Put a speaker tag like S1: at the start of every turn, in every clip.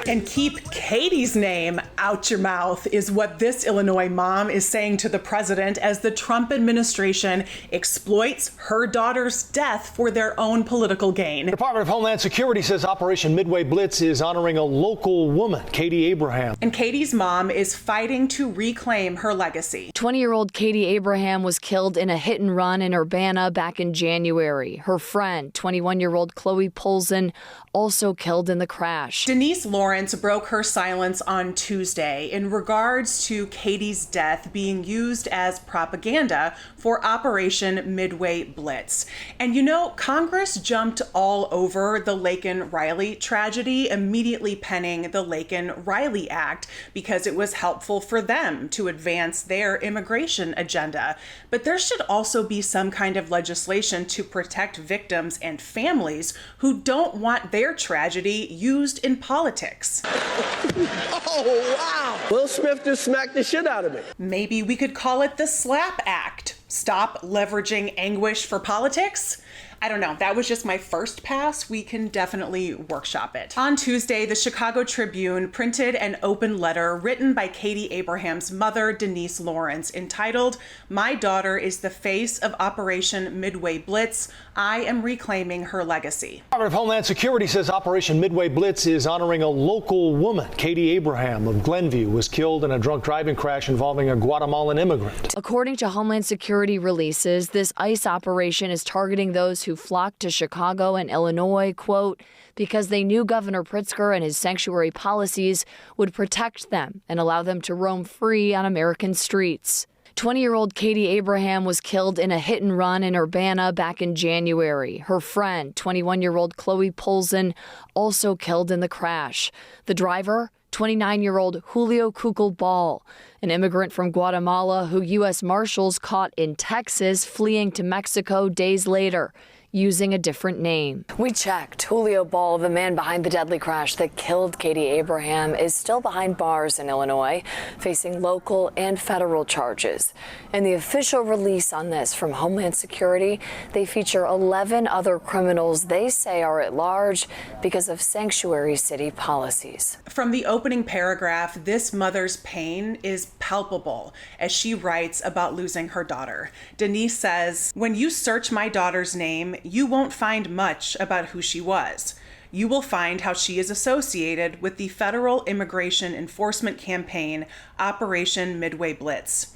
S1: And keep Katie's name out your mouth is what this Illinois mom is saying to the president as the Trump administration exploits her daughter's death for their own political gain.
S2: The Department of Homeland Security says Operation Midway Blitz is honoring a local woman, Katie Abraham.
S1: And Katie's mom is fighting to reclaim her legacy.
S3: 20-year-old Katie Abraham was killed in a hit and run in Urbana back in January. Her friend, 21-year-old Chloe Polson, also killed in the crash.
S1: Denise Lawrence broke her silence on Tuesday in regards to Katie's death being used as propaganda for Operation Midway Blitz. And you know, Congress jumped all over the Laken-Riley tragedy, immediately penning the Laken-Riley Act because it was helpful for them to advance their immigration agenda. But there should also be some kind of legislation to protect victims and families who don't want their tragedy used in politics.
S4: Oh, wow. Will Smith just smacked the shit out of me.
S1: Maybe we could call it the SLAP Act. Stop leveraging anguish for politics? I don't know. That was just my first pass. We can definitely workshop it. On Tuesday, the Chicago Tribune printed an open letter written by Katie Abraham's mother, Denise Lawrence, entitled, "My daughter is the face of Operation Midway Blitz. I am reclaiming her legacy."
S2: The Department of Homeland Security says Operation Midway Blitz is honoring a local woman. Katie Abraham of Glenview was killed in a drunk driving crash involving a Guatemalan immigrant.
S3: According to Homeland Security releases, this ICE operation is targeting those who flocked to Chicago and Illinois, quote, because they knew Governor Pritzker and his sanctuary policies would protect them and allow them to roam free on American streets. 20-year-old Katie Abraham was killed in a hit and run in Urbana back in January. Her friend, 21-year-old Chloe Polson, also killed in the crash. The driver, 29-year-old Julio Kukul Ball, an immigrant from Guatemala who U.S. Marshals caught in Texas fleeing to Mexico days later, using a different name. We checked. Julio Ball, the man behind the deadly crash that killed Katie Abraham, is still behind bars in Illinois, facing local and federal charges. In the official release on this from Homeland Security, they feature 11 other criminals they say are at large because of sanctuary city policies.
S1: From the opening paragraph, this mother's pain is palpable as she writes about losing her daughter. Denise says, "When you search my daughter's name, you won't find much about who she was. You will find how she is associated with the federal immigration enforcement campaign, Operation Midway Blitz.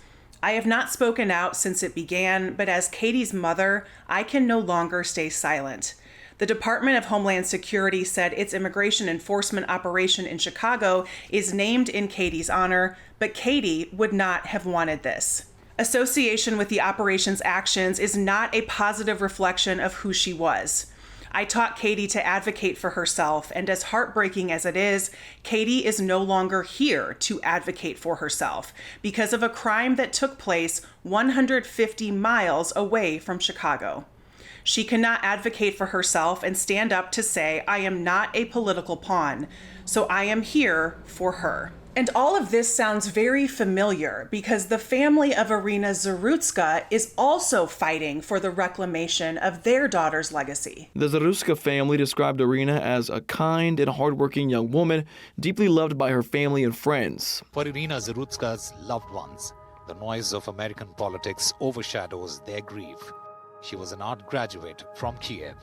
S1: I have not spoken out since it began, but as Katie's mother, I can no longer stay silent." The Department of Homeland Security said its immigration enforcement operation in Chicago is named in Katie's honor, but Katie would not have wanted this. Association with the operation's actions is not a positive reflection of who she was. I taught Katie to advocate for herself, and as heartbreaking as it is, Katie is no longer here to advocate for herself because of a crime that took place 150 miles away from Chicago. She cannot advocate for herself and stand up to say, I am not a political pawn, so I am here for her. And all of this sounds very familiar because the family of Irina Zarutska is also fighting for the reclamation of their daughter's legacy.
S5: The Zarutska family described Irina as a kind and hardworking young woman, deeply loved by her family and friends.
S6: For Irina Zarutska's loved ones, the noise of American politics overshadows their grief. She was an art graduate from Kiev,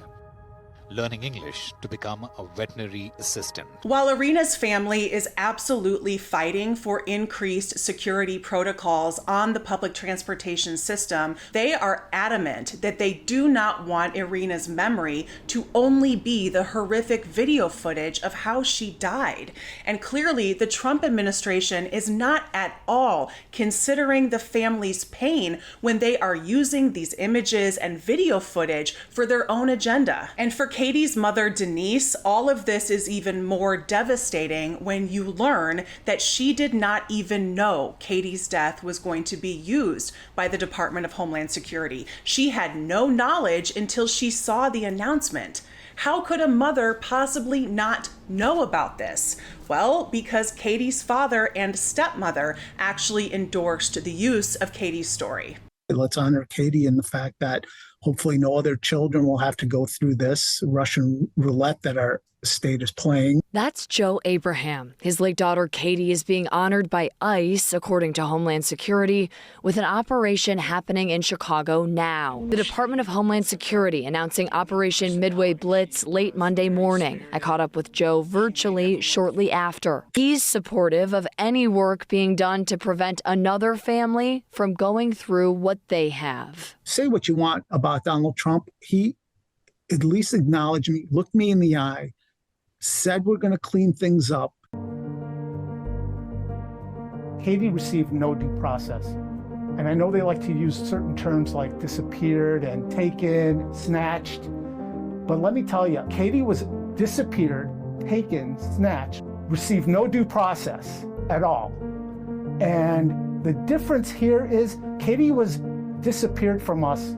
S6: learning English to become a veterinary assistant.
S1: While Irina's family is absolutely fighting for increased security protocols on the public transportation system, they are adamant that they do not want Irina's memory to only be the horrific video footage of how she died. And clearly, the Trump administration is not at all considering the family's pain when they are using these images and video footage for their own agenda. And for Katie's mother, Denise, all of this is even more devastating when you learn that she did not even know Katie's death was going to be used by the Department of Homeland Security. She had no knowledge until she saw the announcement. How could a mother possibly not know about this? Well, because Katie's father and stepmother actually endorsed the use of Katie's story.
S7: Let's honor Katie in the fact that Hopefully no other children will have to go through this Russian roulette that our state is playing.
S3: That's Joe Abraham. His late daughter Katie is being honored by ICE, according to Homeland Security, with an operation happening in Chicago now. The Department of Homeland Security announcing Operation Midway Blitz late Monday morning. I caught up with Joe virtually shortly after. He's supportive of any work being done to prevent another family from going through what they have.
S7: Say what you want about Donald Trump. He at least acknowledged me, looked me in the eye, said we're going to clean things up.
S8: Katie received no due process. And I know they like to use certain terms like disappeared and taken, snatched. But let me tell you, Katie was disappeared, taken, snatched, received no due process at all. And the difference here is Katie was disappeared from us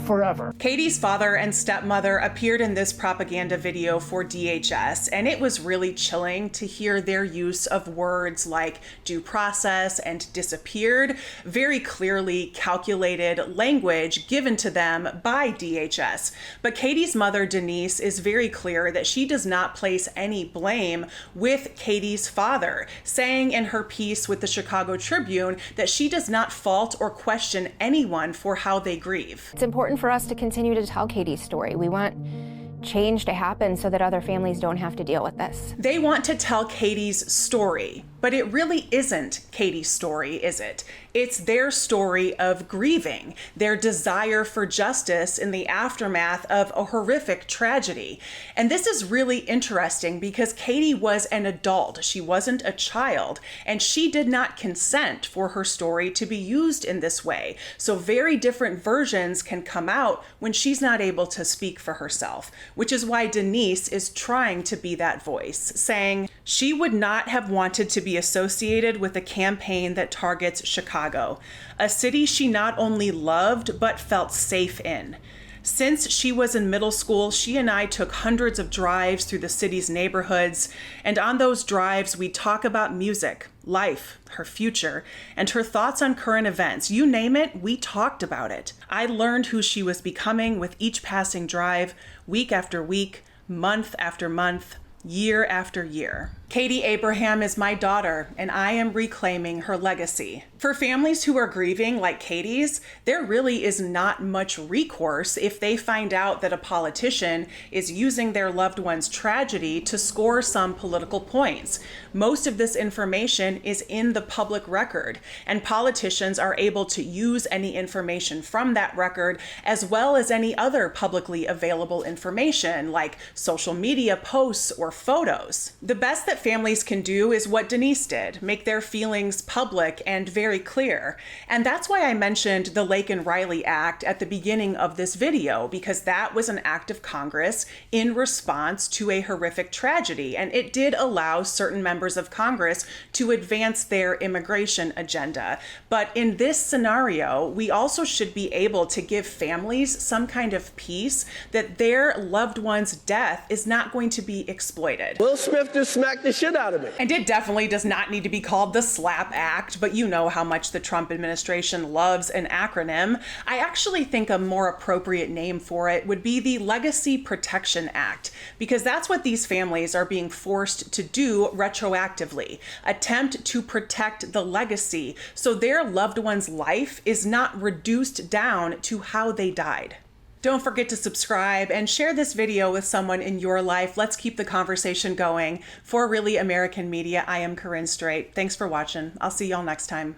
S8: forever.
S1: Katie's father and stepmother appeared in this propaganda video for DHS, and it was really chilling to hear their use of words like due process and disappeared, very clearly calculated language given to them by DHS. But Katie's mother, Denise, is very clear that she does not place any blame with Katie's father, saying in her piece with the Chicago Tribune that she does not fault or question anyone for how they grieve.
S9: It's important for us to continue to tell Katie's story. We want change to happen so that other families don't have to deal with this.
S1: They want to tell Katie's story, but it really isn't Katie's story, is it? It's their story of grieving, their desire for justice in the aftermath of a horrific tragedy. And this is really interesting because Katie was an adult. She wasn't a child, and she did not consent for her story to be used in this way. So very different versions can come out when she's not able to speak for herself, which is why Denise is trying to be that voice, saying she would not have wanted to be associated with a campaign that targets Chicago, a city she not only loved but felt safe in. Since she was in middle school, she and I took hundreds of drives through the city's neighborhoods, and on those drives we talk about music, life, her future, and her thoughts on current events. You name it, we talked about it. I learned who she was becoming with each passing drive, week after week, month after month, year after year. Katie Abraham is my daughter, and I am reclaiming her legacy. For families who are grieving like Katie's, there really is not much recourse if they find out that a politician is using their loved one's tragedy to score some political points. Most of this information is in the public record, and politicians are able to use any information from that record as well as any other publicly available information like social media posts or photos. The best that families can do is what Denise did, make their feelings public and very clear. And that's why I mentioned the Lake and Riley Act at the beginning of this video, because that was an act of Congress in response to a horrific tragedy. And it did allow certain members of Congress to advance their immigration agenda. But in this scenario, we also should be able to give families some kind of peace that their loved one's death is not going to be exploited.
S4: Will Smith just smacked the shit out of me.
S1: And it definitely does not need to be called the SLAPP Act, but you know how much the Trump administration loves an acronym. I actually think a more appropriate name for it would be the Legacy Protection Act, because that's what these families are being forced to do retroactively, attempt to protect the legacy so their loved one's life is not reduced down to how they died. Don't forget to subscribe and share this video with someone in your life. Let's keep the conversation going. For Really American Media, I am Corinne Straight. Thanks for watching. I'll see y'all next time.